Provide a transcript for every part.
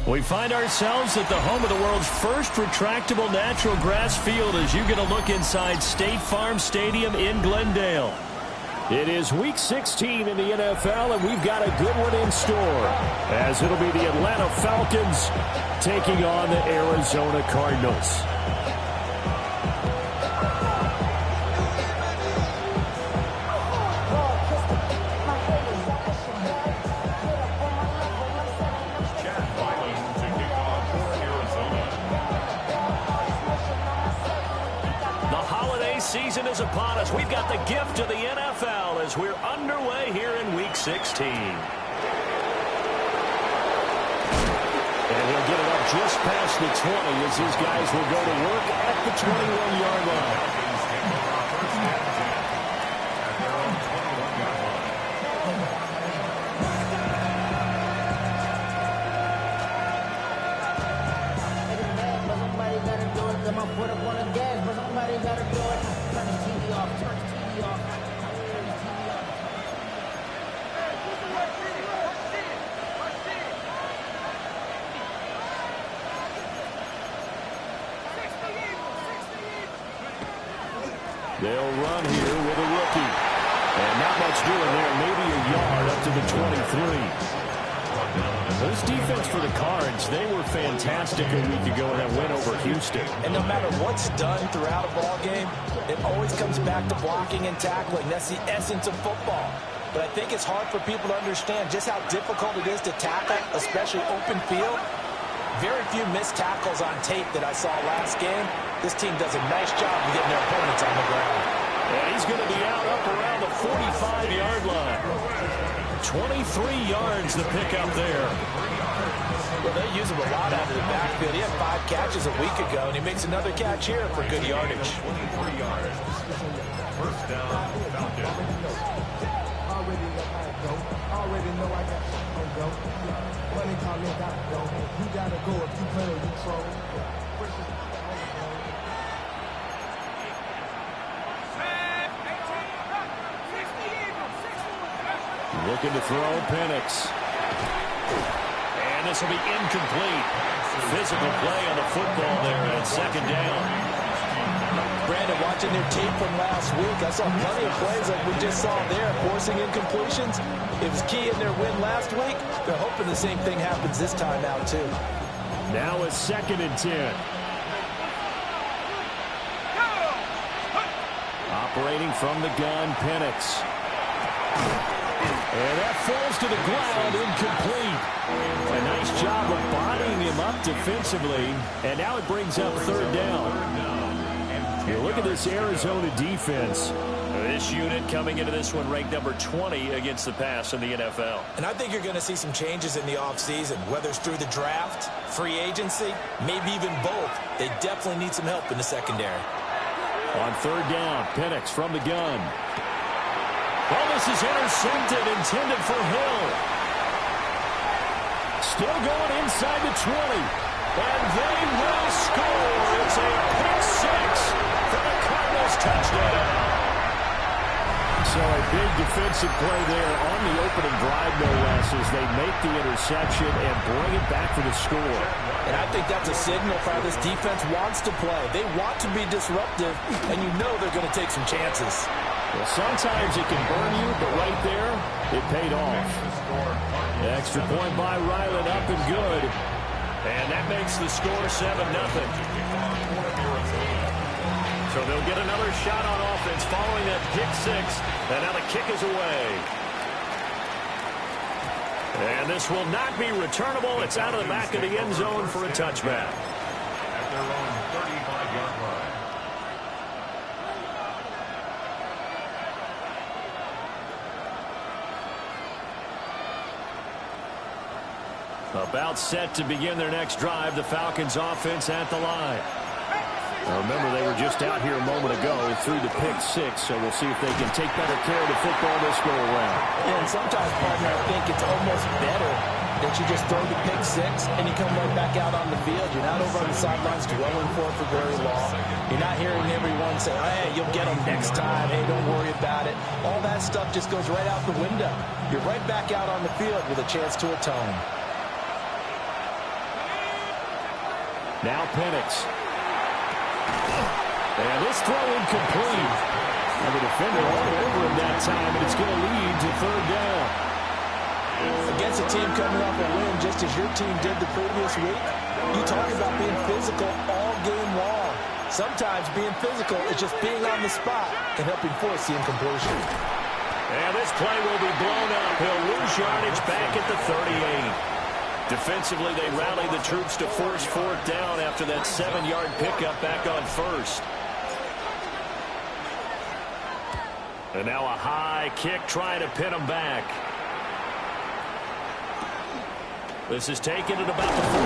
We find ourselves at the home of the world's first retractable natural grass field as you get a look inside State Farm Stadium in Glendale. It is Week 16 in the NFL, and we've got a good one in store, as it'll be the Atlanta Falcons taking on the Arizona Cardinals. Season is upon us. We've got the gift of the NFL as we're underway here in Week 16. And he'll get it up just past the 20 as his guys will go to work at the 21-yard line. Put up on the gas, but somebody gotta do it. Turn the TV off, turn the TV off. They'll run here with a rookie. And not much doing there. Maybe a yard up to the 23. This defense for the Cards, they were fantastic a week ago in that win over Houston. And no matter what's done throughout a ball game, it always comes back to blocking and tackling. That's the essence of football. But I think it's hard for people to understand just how difficult it is to tackle, especially open field. Very few missed tackles on tape that I saw last game. This team does a nice job of getting their opponents on the ground. And he's going to be out up around the 45-yard line. 23 yards the pickup there. Well, they use him a lot out of the backfield. He had 5 catches a week ago, and he makes another catch here for good yardage. 23 yards. First down, Falcons. Already know I got to go. Money calling, got to go. You got to go if you play or you troll. Looking to throw, Penix. And this will be incomplete. Physical play on the football there at second down. Brandon, watching their tape from last week, I saw plenty of plays like we just saw there, forcing incompletions. It was key in their win last week. They're hoping the same thing happens this time out, too. Now it's 2nd and 10. Operating from the gun, Penix. And that falls to the ground, incomplete. A nice job of bodying him up defensively. And now it brings up 3rd down. You look at this Arizona defense. This unit coming into this one ranked number 20 against the pass in the NFL. And I think you're going to see some changes in the offseason, whether it's through the draft, free agency, maybe even both. They definitely need some help in the secondary. On 3rd down, Penix from the gun. Well, this is intercepted, intended for Hill. Still going inside the 20. And they will score. It's a pick 6 for the Cardinals touchdown. So a big defensive play there on the opening drive, no less, as they make the interception and bring it back for the score. And I think that's a signal for how this defense wants to play. They want to be disruptive, and you know they're going to take some chances. Well, sometimes it can burn you, but right there, it paid off. The extra point by Ryland up and good. And that makes the score 7-0. So they'll get another shot on offense following that pick 6. And now the kick is away. And this will not be returnable. It's out of the back of the end zone for a touchback. At their own 35-yard line. About set to begin their next drive. The Falcons offense at the line. Now remember, they were just out here a moment ago through the pick 6, so we'll see if they can take better care of the football this go around. And sometimes, partner, I think it's almost better that you just throw the pick 6 and you come right back out on the field. You're not over on the sidelines dwelling for it for very long. You're not hearing everyone say, hey, you'll get them next time. Hey, don't worry about it. All that stuff just goes right out the window. You're right back out on the field with a chance to atone. Now Penix. And this throw incomplete. And the defender all over him that time, and it's going to lead to 3rd down. Against a team coming off a win just as your team did the previous week, you talk about being physical all game long. Sometimes being physical is just being on the spot and helping force the incompletion. And this play will be blown up. He'll lose yardage back at the 38. Defensively, they rallied the troops to force 4th down after that 7-yard pickup back on 1st. And now a high kick trying to pin them back. This is taken at about the 14.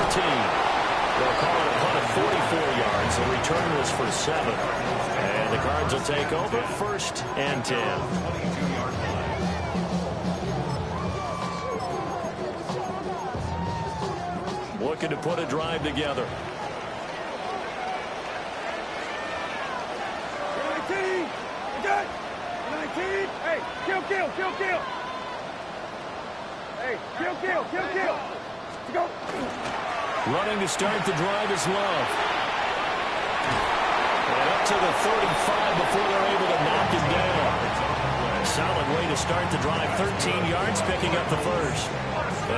They'll call it a punt of 44 yards. The return was for 7. And the Cards will take over 1st and 10. 22-yard line. Looking to put a drive together. 19. Good. 19. Hey, kill. Hey, kill. Let's go. Running to start the drive is Love. And up to the 35 before they're able to knock him down. Solid way to start the drive. 13 yards, picking up the first.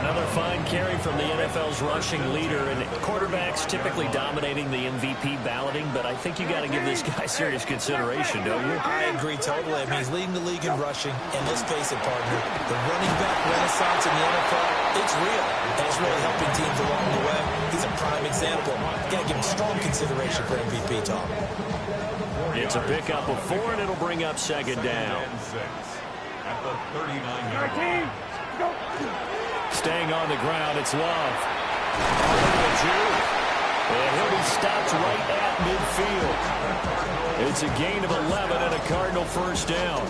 Another fine carry from the NFL's rushing leader, and quarterbacks typically dominating the MVP balloting, but I think you got to give this guy serious consideration, don't you? I agree totally. I mean, he's leading the league in rushing, and let's face it, partner, the running back renaissance in the NFL, it's real, and it's really helping teams along the way. He's a prime example. Got to give him strong consideration for MVP, Tom. It's a pickup of 4, and it'll bring up second down. At the 39-yard line. Go. Staying on the ground, it's Love. And he'll be stopped right at midfield. It's a gain of 11 and a Cardinal first down.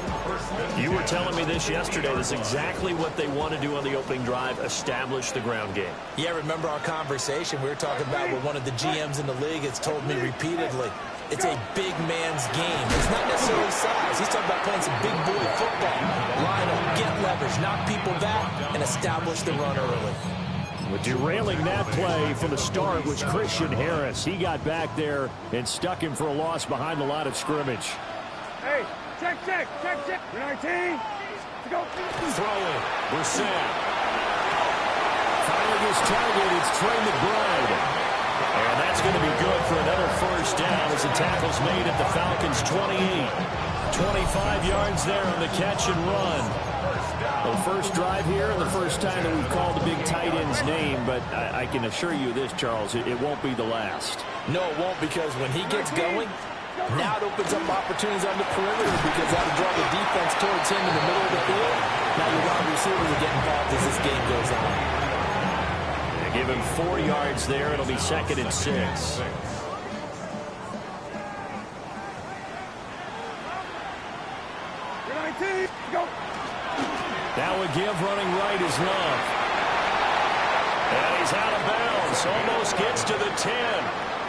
You were telling me this yesterday. That's exactly what they want to do on the opening drive, establish the ground game. Yeah, remember our conversation? We were talking about what one of the GMs in the league has told me repeatedly. It's a big man's game. It's not necessarily size. He's talking about playing some big boy football. Line up, get leverage, knock people back, and establish the run early. Well, derailing that play from the start was Christian Harris. He got back there and stuck him for a loss behind the line of scrimmage. Hey, check. 19. Go. Throwing. Brissett. Firing his target. It's Trey McBride. And that's going to be good for another first down as the tackle's made at the Falcons' 28. 25 yards there on the catch and run. The first drive here and the first time that we've called the big tight end's name, but I can assure you this, Charles, it won't be the last. No, it won't, because when he gets going, now it opens up opportunities on the perimeter because that'll draw the defense towards him in the middle of the field. Now your wide receivers will get involved as this game goes on. Give him 4 yards there. It'll be second and 6. Go. That would give running right is Love. And he's out of bounds. Almost gets to the 10.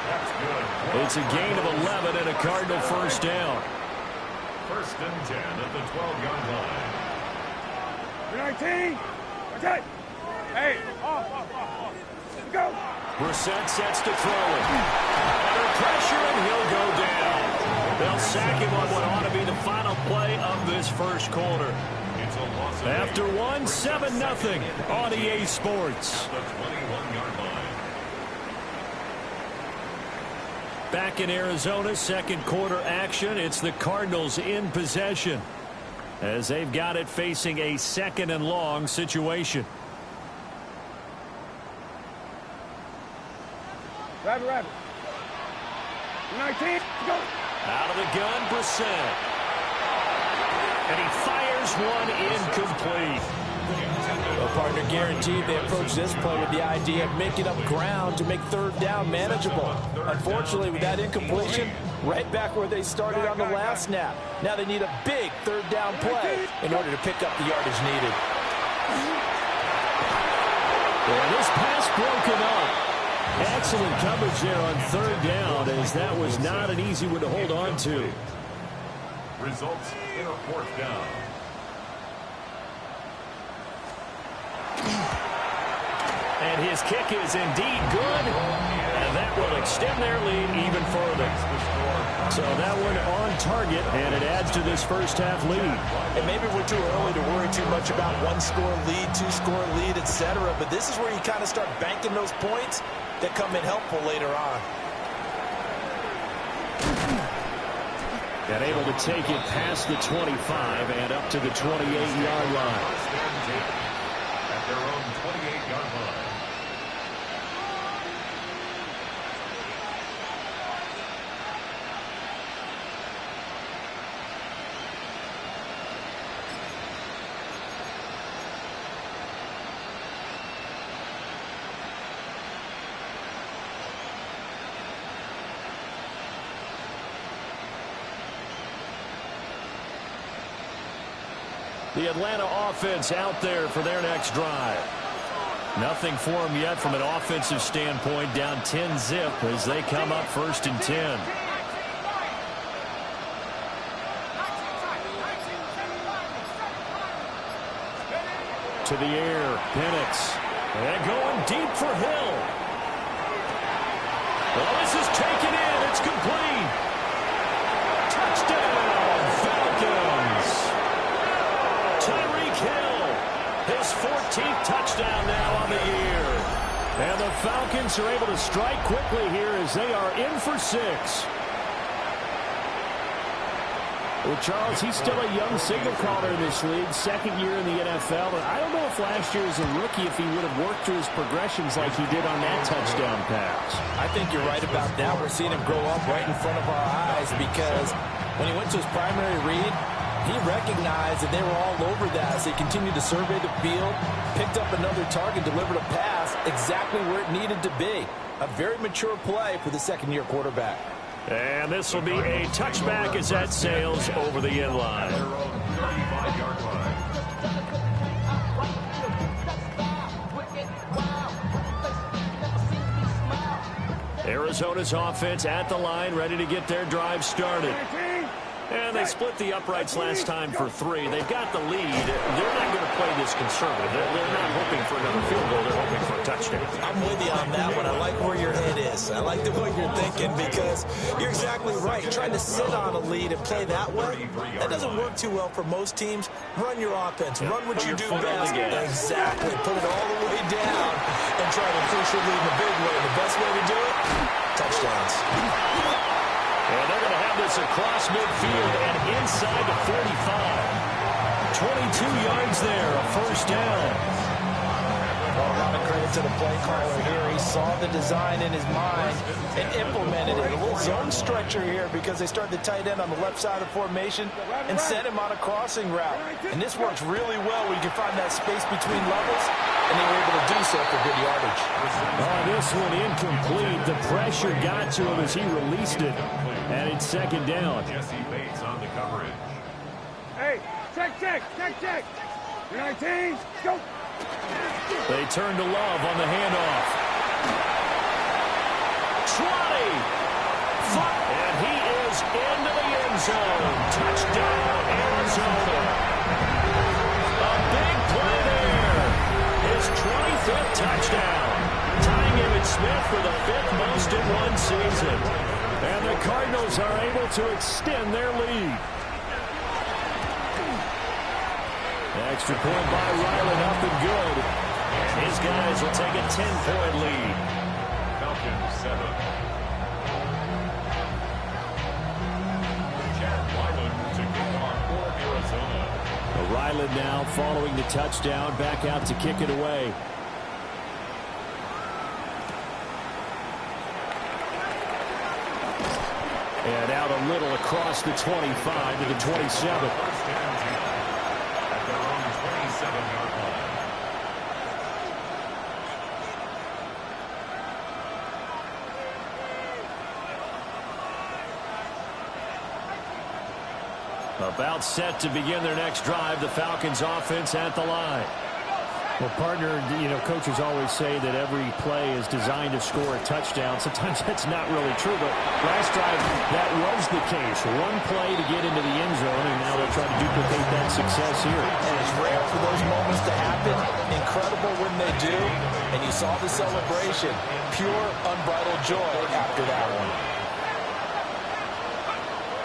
That's good. It's a gain of 11 and a Cardinal first down. First and 10 at the 12-yard line. 19. Okay. Hey, off. Go. Brissett sets to throw it. Under pressure, and he'll go down. They'll sack him on what ought to be the final play of this first quarter. It's a loss of After 7-0 on EA Sports. at the 21-yard line. Back in Arizona, second quarter action. It's the Cardinals in possession as they've got it facing a second and long situation. Rabbit. 19. Go. Out of the gun, Brissett. And he fires one incomplete. Well, partner, guaranteed they approach this play with the idea of making up ground to make third down manageable. Unfortunately, with that incompletion, right back where they started on the last snap. Now they need a big third down play in order to pick up the yardage needed. And this pass broken up. Excellent coverage there on third down, as that was not an easy one to hold on to. Results in a fourth down. And his kick is indeed good, and that will extend their lead even further. So that one on target, and it adds to this first half lead. And maybe we're too early to worry too much about one-score lead, two-score lead, etc. But this is where you kind of start banking those points that come in helpful later on. And able to take it past the 25 and up to the 28-yard line. At their own 28-yard line. The Atlanta offense out there for their next drive. Nothing for them yet from an offensive standpoint. Down 10-zip as they come up first and 10. To the air, Penix. And going deep for Hill. Well, this is taken in. It's complete. Saints are able to strike quickly here as they are in for 6. Well, Charles, he's still a young signal caller in this league, second year in the NFL. And I don't know if last year as a rookie, if he would have worked through his progressions like he did on that touchdown pass. I think you're right about that. We're seeing him grow up right in front of our eyes because when he went to his primary read, he recognized that they were all over that as he continued to survey the field, picked up another target, delivered a pass exactly where it needed to be. A very mature play for the second-year quarterback. And this will be a touchback as that sails over the end line. Their own 35-yard line. Arizona's offense at the line, ready to get their drive started. And they split the uprights last time for 3. They've got the lead. They're not going to play this conservative. They're not hoping for another field goal. They're hoping for a touchdown. I'm with you on that one. I like where your head is. I like the way you're thinking because you're exactly right. Trying to sit on a lead and play that way, that doesn't work too well for most teams. Run your offense. Run what you do best. Exactly. Put it all the way down and try to push your lead in a big way. The best way to do it, touchdowns. And they're going to have this across midfield and inside the 45. 22 yards there, a first down. Well, a lot of credit to the play caller here. He saw the design in his mind and implemented it. A little zone stretcher here because they started the tight end on the left side of the formation and sent him on a crossing route. And this works really well when you can find that space between levels, and they were able to do so for good yardage. Oh, this one incomplete. The pressure got to him as he released it. And it's second down. Jesse Bates on the coverage. Hey, check. 19, go. They turn to Love on the handoff. 20. And he is into the end zone. Touchdown, Arizona. A big play there. His 25th touchdown. Tying Emmitt Smith for the 5th most in one season. And the Cardinals are able to extend their lead. Extra point by Ryland, up and good. And his guys will take a 10-point lead. Falcons 7. Chad Ryland to kick off for Arizona. Ryland now following the touchdown, back out to kick it away. And out a little across the 25 to the 27. First down at their own 27-yard line. About set to begin their next drive, the Falcons offense at the line. Well, partner, coaches always say that every play is designed to score a touchdown. Sometimes that's not really true, but last drive, that was the case. One play to get into the end zone, and now they'll try to duplicate that success here. And it's rare for those moments to happen. Incredible when they do. And you saw the celebration. Pure, unbridled joy after that one.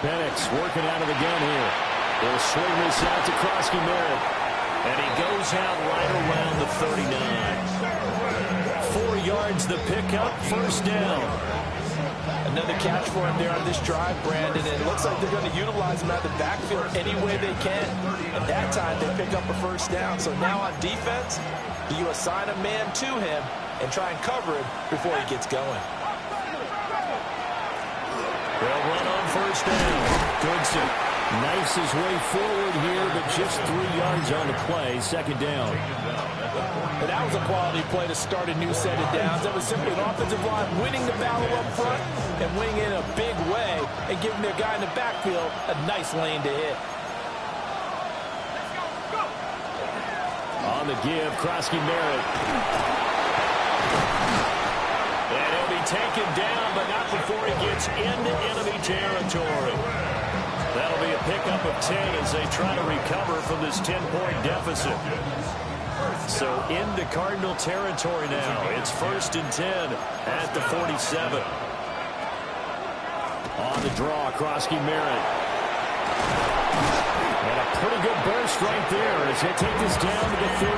Penix working out of the gun here. They'll swing this out to Krosky-Merritt. And he goes out right around the 39. 4 yards the pickup, first down. Another catch for him there on this drive, Brandon. And it looks like they're going to utilize him out of the backfield any way they can. At that time, they pick up a first down. So now on defense, you assign a man to him and try and cover him before he gets going. They'll run on first down. Goodson knifes his way forward here, but just 3 yards on the play. Second down. But that was a quality play to start a new set of downs. That was simply an offensive line winning the battle up front and winning in a big way and giving their guy in the backfield a nice lane to hit. On the give, Krosky-Merritt. And he'll be taken down, but not before he gets into enemy territory. That'll be a pickup of 10 as they try to recover from this 10-point deficit. So into Cardinal territory now. It's 1st and 10 at the 47. On the draw, Krosky-Merritt. And a pretty good burst right there as they take this down to the 33.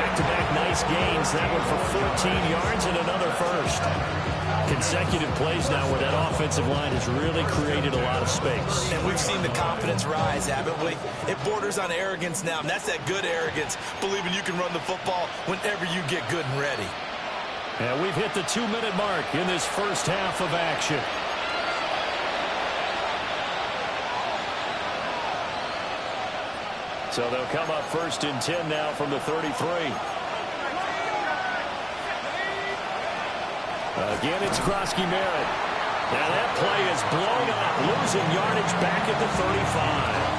back-to-back nice gains. That one for 14 yards and another first. Consecutive plays now where that offensive line has really created a lot of space. And we've seen the confidence rise, haven't we? It borders on arrogance now, and that's that good arrogance, believing you can run the football whenever you get good and ready. And we've hit the 2-minute mark in this first half of action. So they'll come up 1st and 10 now from the 33. Again, it's Krosky-Merritt. Now that play is blown up, losing yardage back at the 35.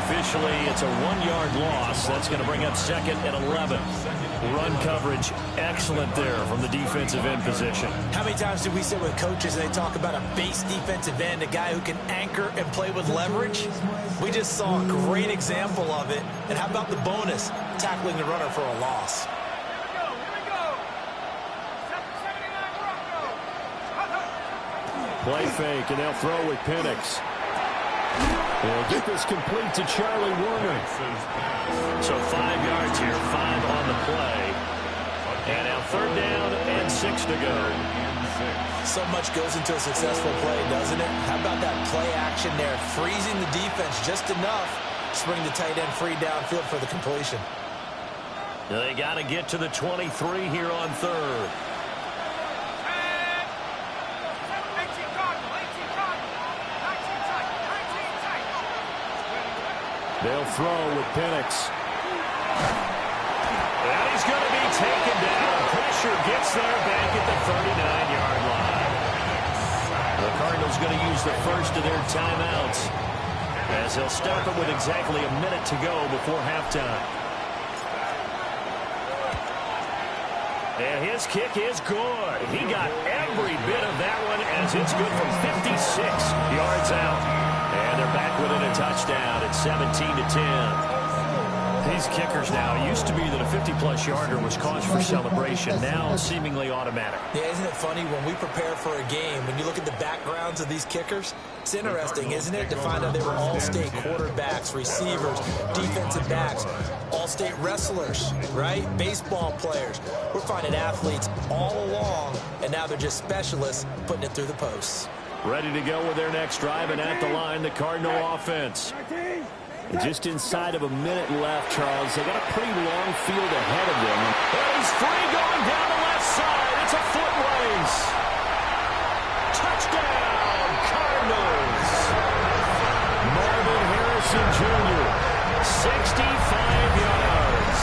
Officially, it's a 1-yard loss. That's going to bring up 2nd and 11. Run coverage, excellent there from the defensive end position. How many times do we sit with coaches and they talk about a base defensive end, a guy who can anchor and play with leverage? We just saw a great example of it. And how about the bonus, tackling the runner for a loss? Play fake, and they'll throw with Penix. They'll get this complete to Charlie Warner. So 5 yards here, 5 on the play. And now 3rd down and 6 to go. So much goes into a successful play, doesn't it? How about that play action there, freezing the defense just enough to bring the tight end free downfield for the completion. They got to get to the 23 here on 3rd. They'll throw with Penix. And he's going to be taken down. Pressure gets there back at the 39-yard line. The Cardinals going to use the first of their timeouts as they'll stop it with exactly a minute to go before halftime. And his kick is good. He got every bit of that one as it's good from 56 yards out. And they're back within a touchdown at 17-10. These kickers now, it used to be that a 50-plus yarder was cause for celebration. Now seemingly automatic. Yeah, isn't it funny when we prepare for a game, when you look at the backgrounds of these kickers, it's interesting, isn't it, to find out they were all-state quarterbacks, receivers, defensive backs, all-state wrestlers, right? Baseball players. We're finding athletes all along, and now they're just specialists putting it through the posts. Ready to go with their next drive, and at the line, the Cardinal offense. And just inside of a minute left, Charles. They got a pretty long field ahead of them. And he's free going down the left side. It's a foot race. Touchdown, Cardinals. Marvin Harrison Jr., 65 yards.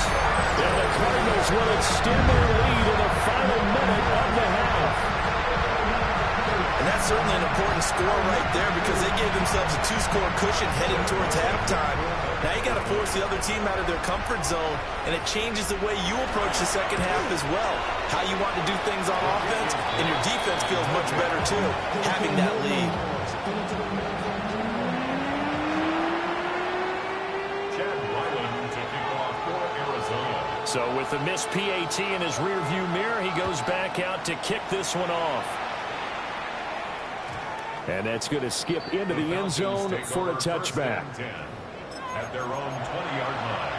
And the Cardinals will extend their lead in the final minute of the half. And that's certainly an important score right there because they gave themselves a 2-score cushion heading towards halftime. Now you got to force the other team out of their comfort zone, and it changes the way you approach the second half as well. How you want to do things on offense, and your defense feels much better too, having that lead. So with the missed PAT in his rearview mirror, he goes back out to kick this one off. And that's going to skip into the end zone for a touchback. At their own 20-yard line.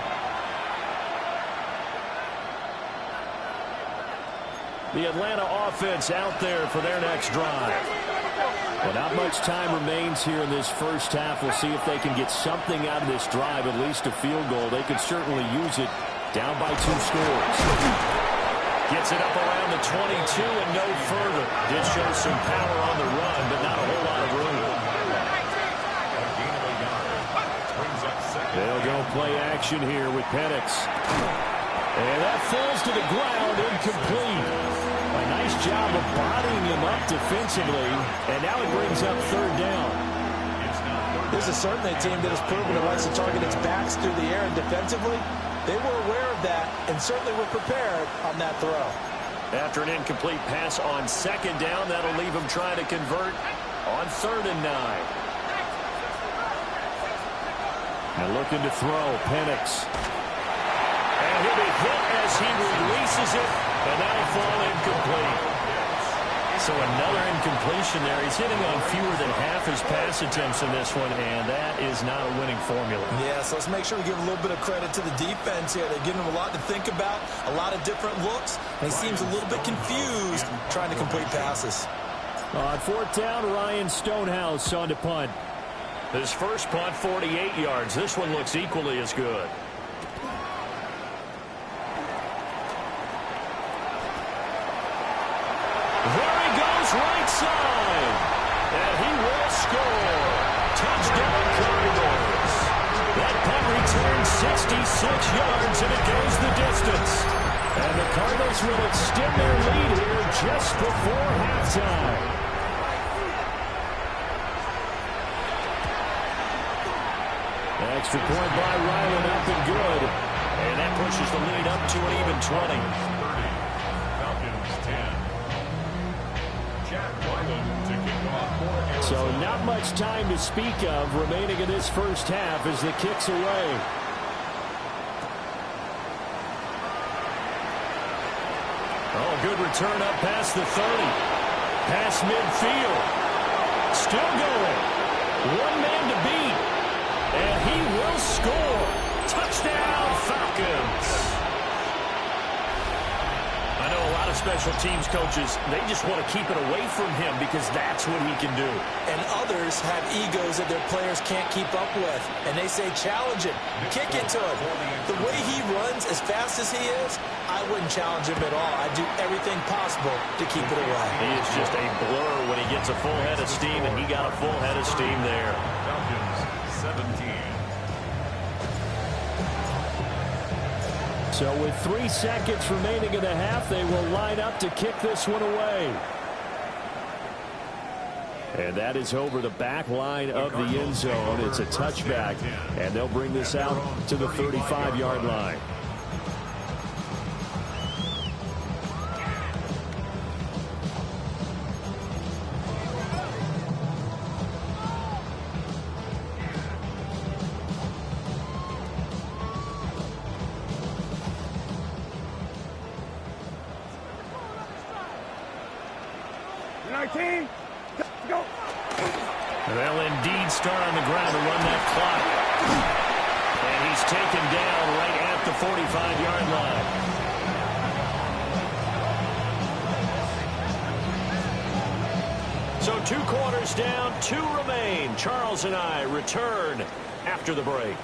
The Atlanta offense out there for their next drive. Well, not much time remains here in this first half. We'll see if they can get something out of this drive, at least a field goal. They could certainly use it down by 2 scores. Gets it up around the 22 and no further. Did show some power on the run, but not a whole lot of room. They'll go play action here with Penix. And that falls to the ground, incomplete. A nice job of bodying him up defensively, and now it brings up 3rd down. This is certainly a team that has proven it likes to target its backs through the air, and defensively, they were aware of that and certainly were prepared on that throw. After an incomplete pass on 2nd down, that'll leave him trying to convert on 3rd and 9. And looking to throw, Penix. And he'll be hit as he releases it, and that'll fall incomplete. So another incompletion there. He's hitting on fewer than half his pass attempts in this one, and that is not a winning formula. Yeah, so let's make sure we give a little bit of credit to the defense here. They're giving him a lot to think about, a lot of different looks, and he seems a little bit confused trying to complete passes. On fourth down, Ryan Stonehouse on to punt. His first punt, 48 yards. This one looks equally as good. There he goes, right side. And he will score. Touchdown, Cardinals. That punt returns 66 yards, and it goes the distance. And the Cardinals will extend their lead here just before halftime. Extra point by Ryland, up and good. And that pushes the lead up to an even 20. 30. Falcons 10. Jack Ryland to kick off for Arizona. So not much time to speak of remaining in this first half as the kick's away. Oh, good return up past the 30. Past midfield. Still going. One man to beat. And he will score. Touchdown, Falcons. I know a lot of special teams coaches, they just want to keep it away from him because that's what he can do. And others have egos that their players can't keep up with. And they say, challenge him, kick it to him. The way he runs as fast as he is, I wouldn't challenge him at all. I'd do everything possible to keep it away. He is just a blur when he gets a full head of steam, and he got a full head of steam there. Falcons 17. So with 3 seconds remaining in the half, they will line up to kick this one away. And that is over the back line of the end zone. It's a touchback, and they'll bring this out to the 35-yard line. Go. They'll indeed start on the ground to run that clock. And he's taken down right at the 45-yard line. So 2 quarters down, 2 remain. Charles and I return after the break.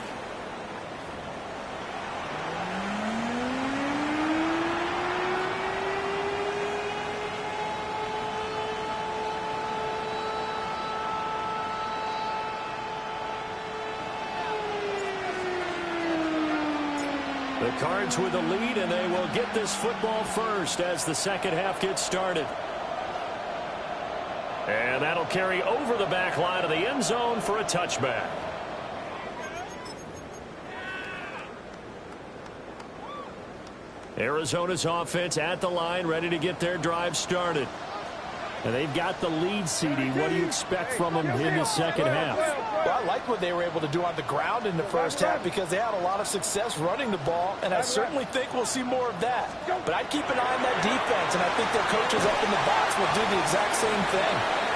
The Cards with the lead, and they will get this football first as the second half gets started. And that'll carry over the back line of the end zone for a touchback. Arizona's offense at the line, ready to get their drive started. And they've got the lead, CD. What do you expect from them in the second half? Well, I like what they were able to do on the ground in the first half because they had a lot of success running the ball, and I certainly think we'll see more of that. But I'd keep an eye on that defense, and I think their coaches up in the box will do the exact same thing.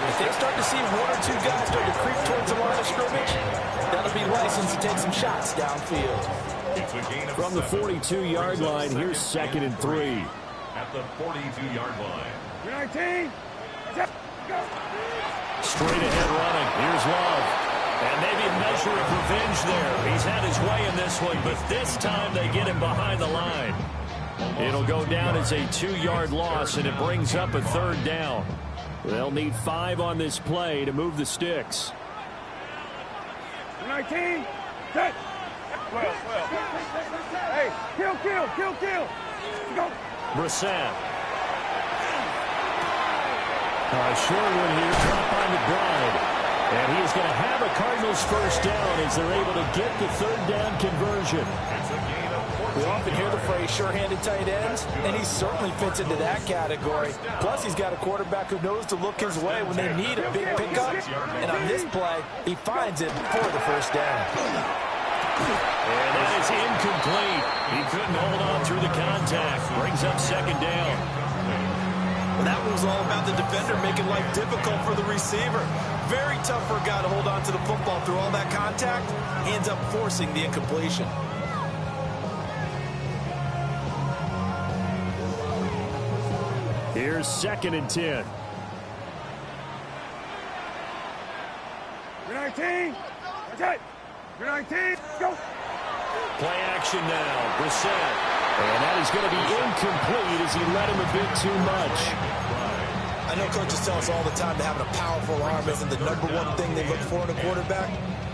If they start to see 1 or 2 guys start to creep towards the line of scrimmage, that'll be license to take some shots downfield. From the 42-yard line, here's 2nd and 3. At the 42-yard line. 19. Straight ahead running. Here's Love. And maybe a measure of revenge there. He's had his way in this one, but this time they get him behind the line. It'll go down as a 2-yard loss, and it brings up a 3rd down. They'll need 5 on this play to move the sticks. 19. Set. Well. Hey, kill. Go. Brissett. Short one here, drop on McBride. And he is going to have a Cardinals first down as they're able to get the 3rd down conversion. We often hear the phrase sure-handed tight ends, and he certainly fits into that category. Plus, he's got a quarterback who knows to look his way when they need a big pickup. And on this play, he finds it for the first down. And that is incomplete. He couldn't hold on through the contact. Brings up 2nd down. Well, that one was all about the defender making life difficult for the receiver. Very tough for a guy to hold on to the football through all that contact. He ends up forcing the incompletion. Here's 2nd and 10. You're 19. That's it. You're 19. Go. Play action now. Brissett. And that is going to be incomplete as he led him a bit too much. I know coaches tell us all the time that having a powerful arm isn't the #1 thing they look for in a quarterback.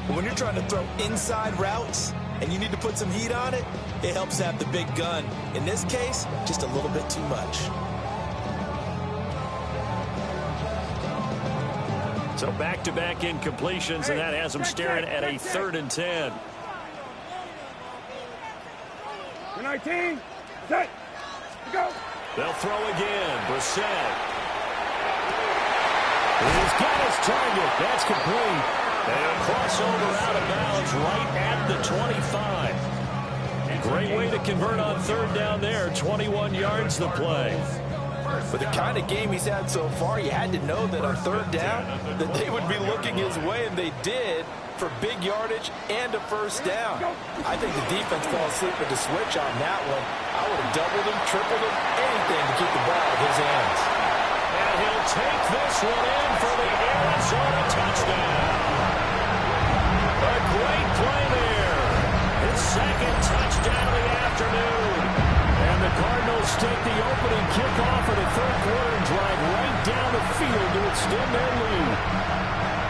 But when you're trying to throw inside routes and you need to put some heat on it, it helps to have the big gun. In this case, just a little bit too much. So back-to-back incompletions, and that has him staring at a 3rd and 10. You're 19. Set. Go. They'll throw again. Brissett. He's got his target. That's complete. And a crossover out of bounds right at the 25. Great way to convert on 3rd down there. 21 yards the play. For the kind of game he's had so far, you had to know that on 3rd down, that they would be looking his way, and they did, for big yardage and a 1st down. I think the defense fell asleep with the switch on that one. I would have doubled him, tripled him, anything to keep the ball in his hands. And he'll take this one in for the Arizona touchdown. A great play there. His 2nd touchdown of the afternoon. And the Cardinals take the opening kickoff of the 3rd quarter and drive right down the field to extend their lead.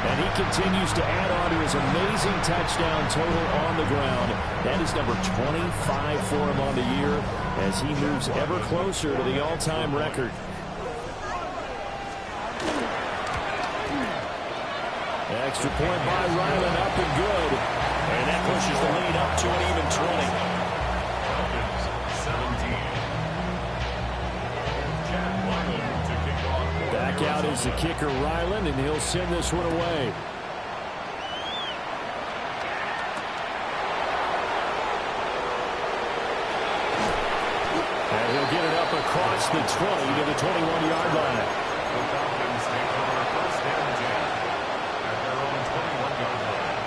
And he continues to add on to his amazing touchdown total on the ground. That is number 25 for him on the year as he moves ever closer to the all-time record. Extra point by Ryland, up and good. And that pushes the lead up to an even 20. Back out is the kicker, Ryland, and he'll send this one away. And he'll get it up across the 20 to the 21-yard line. The Falcons take over 1st and 10 at their own 21-yard line.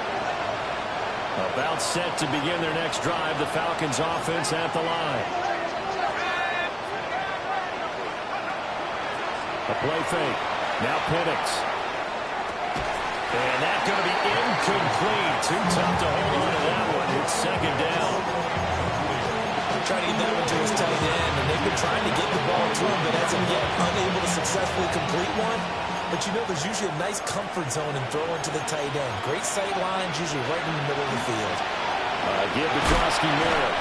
About set to begin their next drive, the Falcons offense at the line. A play fake. Now Penix. And that's going to be incomplete. Too tough to hold on to that one. It's 2nd down. Trying to get that one to his tight end, and they've been trying to get the ball to him, but as of yet, unable to successfully complete one. But you know, there's usually a nice comfort zone in throwing to the tight end. Great sight lines, usually right in the middle of the field. Give to Drosky Merritt.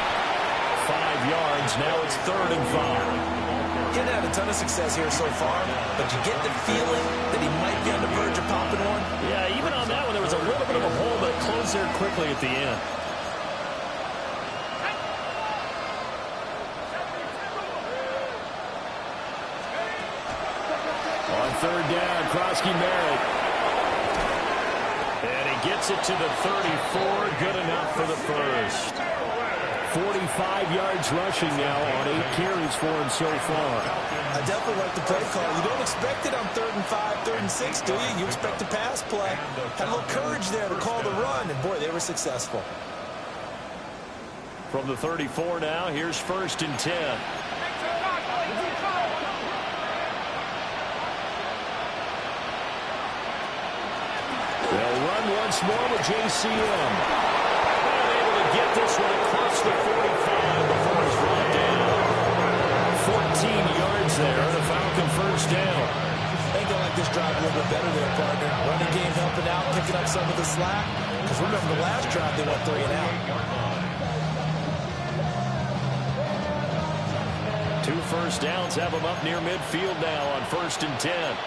5 yards. Now it's 3rd and 5. He hasn't had a ton of success here so far, but you get the feeling that he might be on the verge of popping one. Yeah, even on that one, there was a little bit of a hole, but it closed there quickly at the end. On 3rd down, Drosky Merritt. And he gets it to the 34. Good enough for the 1st. 45 yards rushing now on 8 carries for him so far. I definitely like the play call. You don't expect it on 3rd and 5, 3rd and 6, do you? You expect a pass play. Had a little courage there to call the run, and boy, they were successful. From the 34 now, here's 1st and 10. They'll run once more with JCM. Able to get this one across the 45 before he's brought down. 14 yards there, the Falcon 1st down. I think I like this drive a little bit better there, partner. Running game helping out, picking up some of the slack. Because remember, the last drive they went 3 and out. 2 first downs have them up near midfield now on 1st and 10.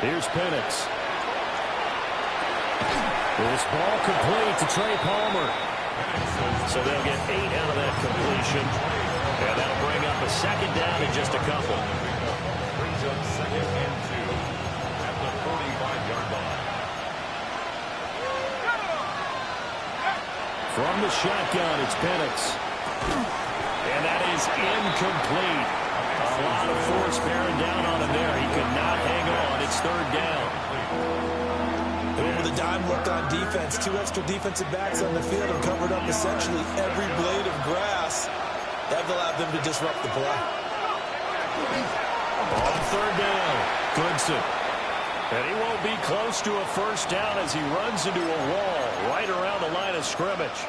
Here's Penix. This ball complete to Trey Palmer. So they'll get 8 out of that completion. And that'll bring up a 2nd down in just a couple. Brings up 2nd and 2 at the 45-yard line. From the shotgun, it's Penix. And that is incomplete. A lot of force bearing down on him there. He could not hang on. It's third down. With a dime look on defense, 2 extra defensive backs on the field and covered up essentially every blade of grass. That allowed them to disrupt the play. On third down, Goodson. And he won't be close to a first down as he runs into a wall right around the line of scrimmage.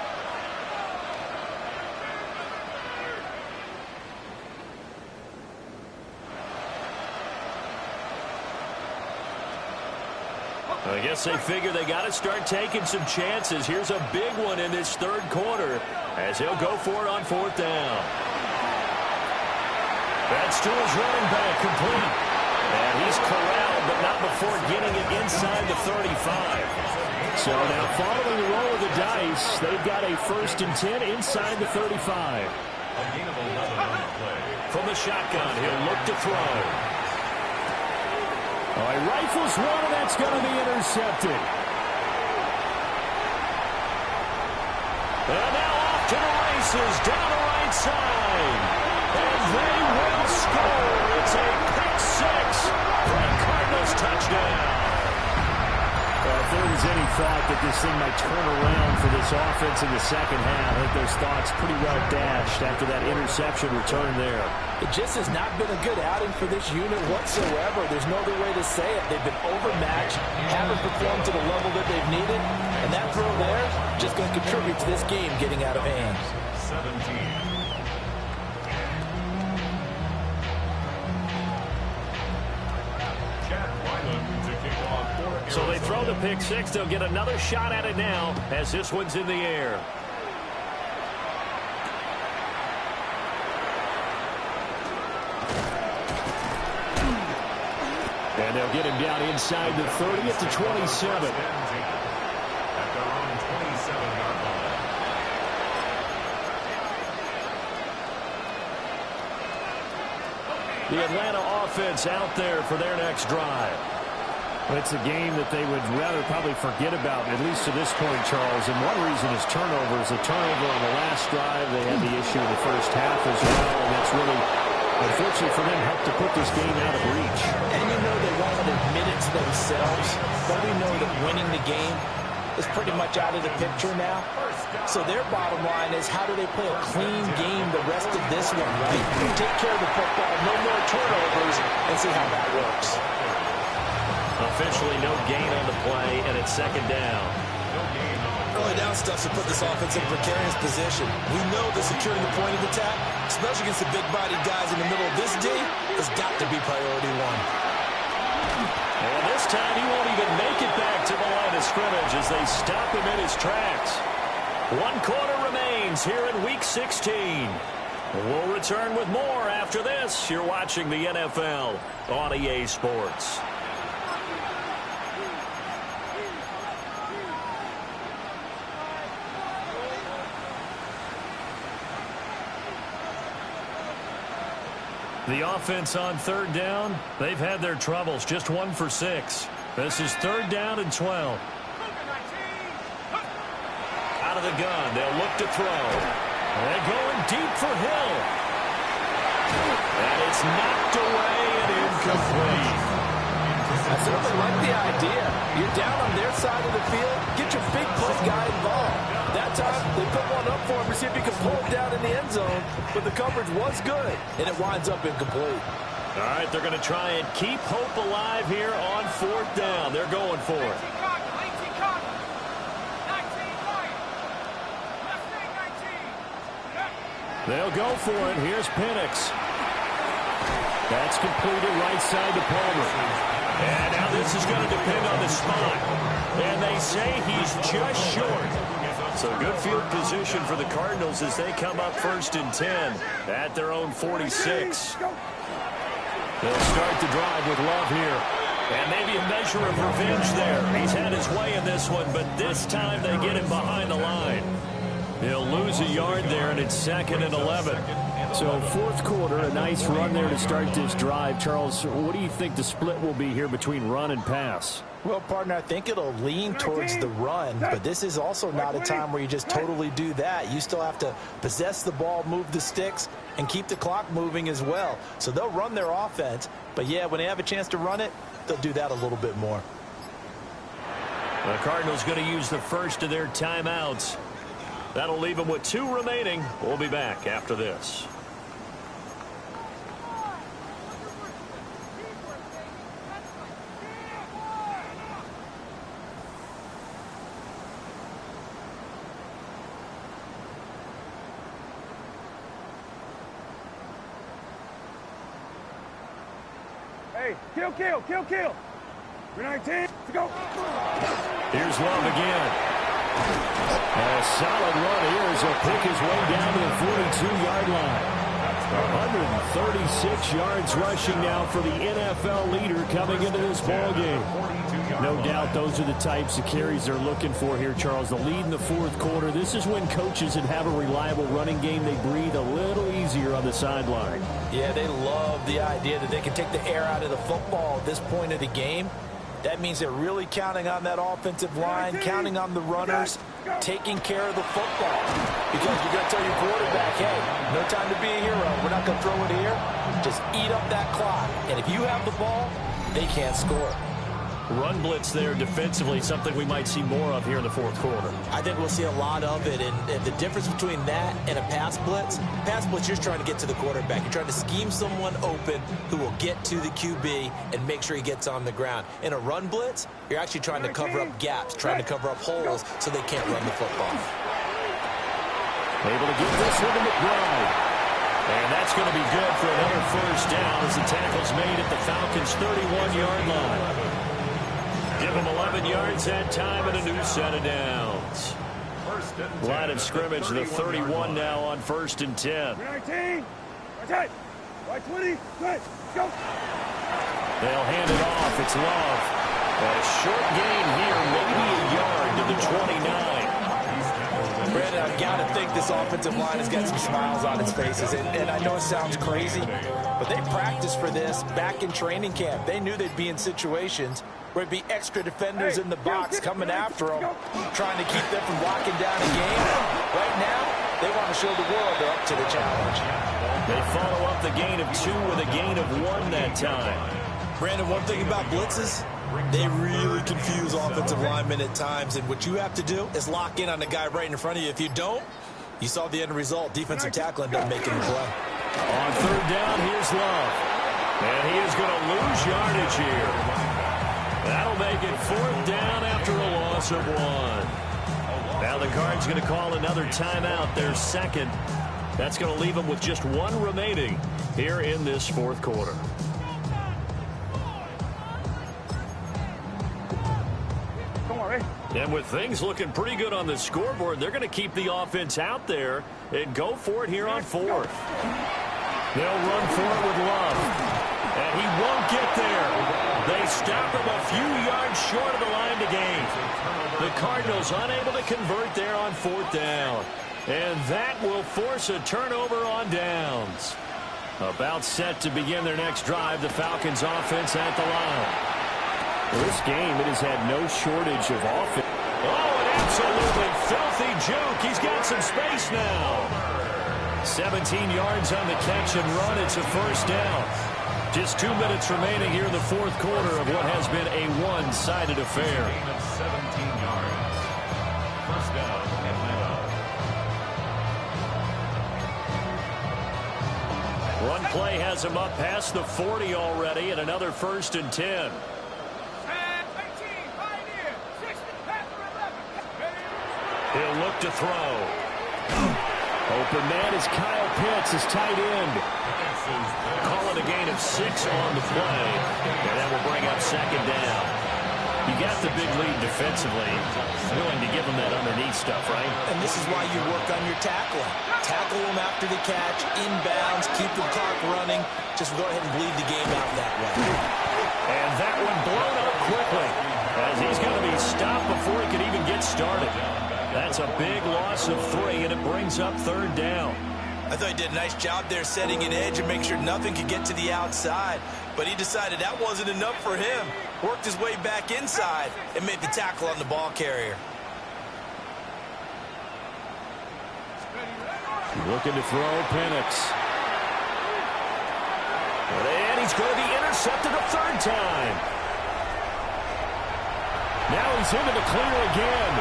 I guess they figure they got to start taking some chances. Here's a big one in this third quarter as he'll go for it on fourth down. That's to his running back, complete. And he's corralled, but not before getting it inside the 35. So now following the roll of the dice, they've got a 1st and 10 inside the 35. From the shotgun, he'll look to throw. Oh, he rifles one, and that's going to be intercepted. And now off to the races, down the right side. And they will score. It's a pick six. Great Cardinals touchdown. If there was any thought that this thing might turn around for this offense in the second half, I think those thoughts pretty well dashed after that interception return there. It just has not been a good outing for this unit whatsoever. There's no other way to say it. They've been overmatched, haven't performed to the level that they've needed, and that throw there just going to contribute to this game getting out of hand. 17. So they throw the pick six. They'll get another shot at it now as this one's in the air. And they'll get him down inside the 30 at the 27. At their own 27-yard line. The Atlanta offense out there for their next drive. It's a game that they would rather probably forget about, at least to this point, Charles. And one reason is turnovers. A turnover on the last drive. They had the issue in the first half as well. And that's really, unfortunately for them, helped to put this game out of reach. And you know they won't admit it to themselves, but we know that winning the game is pretty much out of the picture now. So their bottom line is, how do they play a clean game the rest of this one, right? Take care of the football, no more turnovers, and see how that works. Officially no gain on the play, and it's second down. Early down stuff to put this offense in a precarious position. We know that securing the point of attack, especially against the big-bodied guys in the middle of this D, has got to be priority one. And this time he won't even make it back to the line of scrimmage as they stop him in his tracks. 1 quarter remains here in Week 16. We'll return with more after this. You're watching the NFL on EA Sports. The offense on third down, they've had their troubles, just 1 for 6. This is third down and 12. Out of the gun, they'll look to throw. They're going deep for Hill. And it's knocked away and incomplete. I certainly like the idea. You're down on their side of the field, get your big play guy involved. That time, they put one up for him to see if he could pull it down in the end zone, but the coverage was good, and it winds up incomplete. All right, they're going to try and keep hope alive here on fourth down. They're going for it. They'll go for it. Here's Penix. That's completed right side to Palmer. And now this is going to depend on the spot. And they say he's just short. So good field position for the Cardinals as they come up 1st and 10 at their own 46. They'll start the drive with Love here. And maybe a measure of revenge there. He's had his way in this one, but this time they get him behind the line. He'll lose a yard there, and it's 2nd and 11. So fourth quarter, a nice run there to start this drive. Charles, what do you think the split will be here between run and pass? Well, partner, I think it'll lean towards the run, but this is also not a time where you just totally do that. You still have to possess the ball, move the sticks, and keep the clock moving as well. So they'll run their offense, but yeah, when they have a chance to run it, they'll do that a little bit more. The Cardinals going to use the first of their timeouts. That'll leave them with 2 remaining. We'll be back after this. Hey, kill. We're 19. Let's go. Here's Love again. A solid run here as he'll pick his way down to the 42-yard line. 136 yards rushing now for the NFL leader coming into this ball game. No doubt those are the types of carries they're looking for here, Charles. The lead in the fourth quarter. This is when coaches that have a reliable running game, they breathe a little easier on the sideline. Yeah, they love the idea that they can take the air out of the football at this point of the game. That means they're really counting on that offensive line, counting on the runners, taking care of the football. Because you're going to tell your quarterback, hey, no time to be a hero. We're not going to throw it here. Just eat up that clock. And if you have the ball, they can't score. Run blitz there defensively, something we might see more of here in the fourth quarter. I think we'll see a lot of it. And the difference between that and a pass blitz, you're trying to get to the quarterback. You're trying to scheme someone open who will get to the QB and make sure he gets on the ground. In a run blitz, you're actually trying to cover up gaps, trying to cover up holes so they can't run the football. Able to get this one to McBride. And that's going to be good for another first down as the tackle's made at the Falcons' 31-yard line. Give them 11 yards that time and a new set of downs. Line of scrimmage, the 31 now on 1st and 10. 19. Right, right 20. Good. Go. They'll hand it off. It's Love. A short gain here, maybe a yard to the 29. Brandon, I've got to think this offensive line has got some smiles on its faces. And I know it sounds crazy, but they practiced for this back in training camp. They knew they'd be in situations where it'd be extra defenders in the box coming after them, trying to keep them from locking down a game. Right now, they want to show the world they're up to the challenge. They follow up the gain of 2 with a gain of 1 that time. Brandon, one thing about blitzes, they really confuse offensive linemen at times, and what you have to do is lock in on the guy right in front of you. If you don't, you saw the end result. Defensive tackle ended up making the play. On 3rd down, here's Love. And he is going to lose yardage here. That'll make it 4th down after a loss of 1. Now the Cards going to call another timeout, their second. That's going to leave them with just 1 remaining here in this fourth quarter. And with things looking pretty good on the scoreboard, they're going to keep the offense out there and go for it here on 4th. They'll run for it with Love. And he won't get there. They stop him a few yards short of the line to gain. The Cardinals unable to convert there on 4th down. And that will force a turnover on downs. About set to begin their next drive, the Falcons offense at the line. This game, it has had no shortage of offense. Oh, an absolutely filthy juke. He's got some space now. 17 yards on the catch and run. It's a first down. Just 2 minutes remaining here in the fourth quarter of what has been a one-sided affair. 17 yards. First down, Atlanta. One play has him up past the 40 already, and another 1st and 10. He'll look to throw. Open man is Kyle Pitts, his tight end. Call it a gain of 6 on the play. And that will bring up 2nd down. You got the big lead defensively. Willing to give him that underneath stuff, right? And this is why you work on your tackling. Tackle him after the catch, inbounds, keep the clock running. Just go ahead and bleed the game out that way. And that one blown up quickly, as he's going to be stopped before he can even get started. That's a big loss of 3, and it brings up 3rd down. I thought he did a nice job there setting an edge and making sure nothing could get to the outside. But he decided that wasn't enough for him. Worked his way back inside and made the tackle on the ball carrier. Looking to throw, Penix. And he's going to be intercepted a third time. Now he's into the clear again.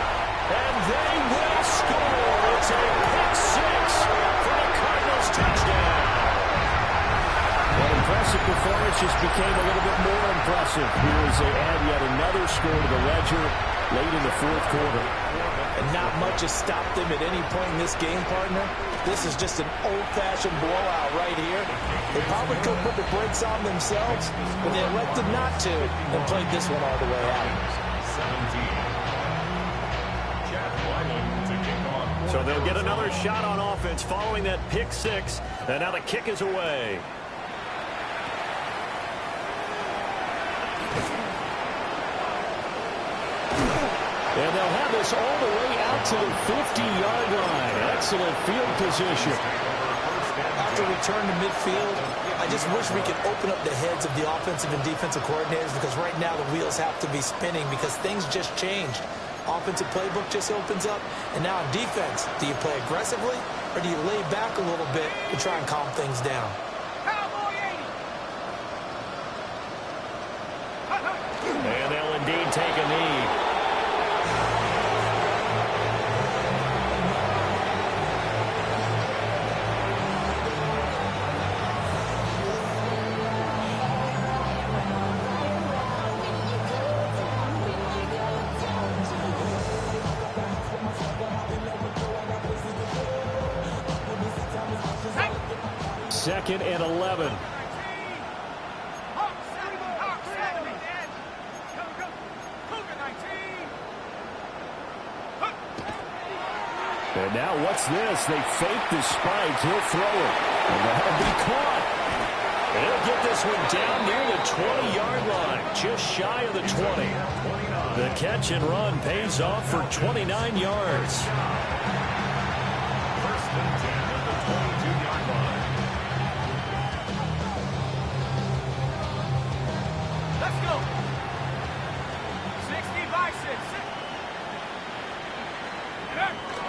And they will score. It's a pick six for the Cardinals touchdown. That impressive performance just became a little bit more impressive here as they add yet another score to the ledger late in the fourth quarter. And not much has stopped them at any point in this game, partner. This is just an old-fashioned blowout right here. They probably could put the brakes on themselves, but they elected not to and played this one all the way out. 17. So they'll get another shot on offense following that pick six, and now the kick is away. And they'll have this all the way out to the 50-yard line. Excellent field position. After return to midfield, I just wish we could open up the heads of the offensive and defensive coordinators, because right now the wheels have to be spinning because things just changed. Offensive playbook just opens up, and now on defense, do you play aggressively or do you lay back a little bit to try and calm things down? And they'll indeed take a knee. Second and 11. And now what's this? They fake the spike. He'll throw it. And that'll be caught. And he'll get this one down near the 20-yard line. Just shy of the 20. The catch and run pays off for 29 yards. First and 10 at the 22-yard line. Let's go. 60 by 6.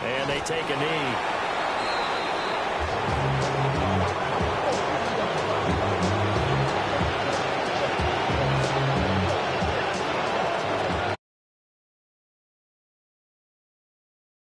And they take a knee.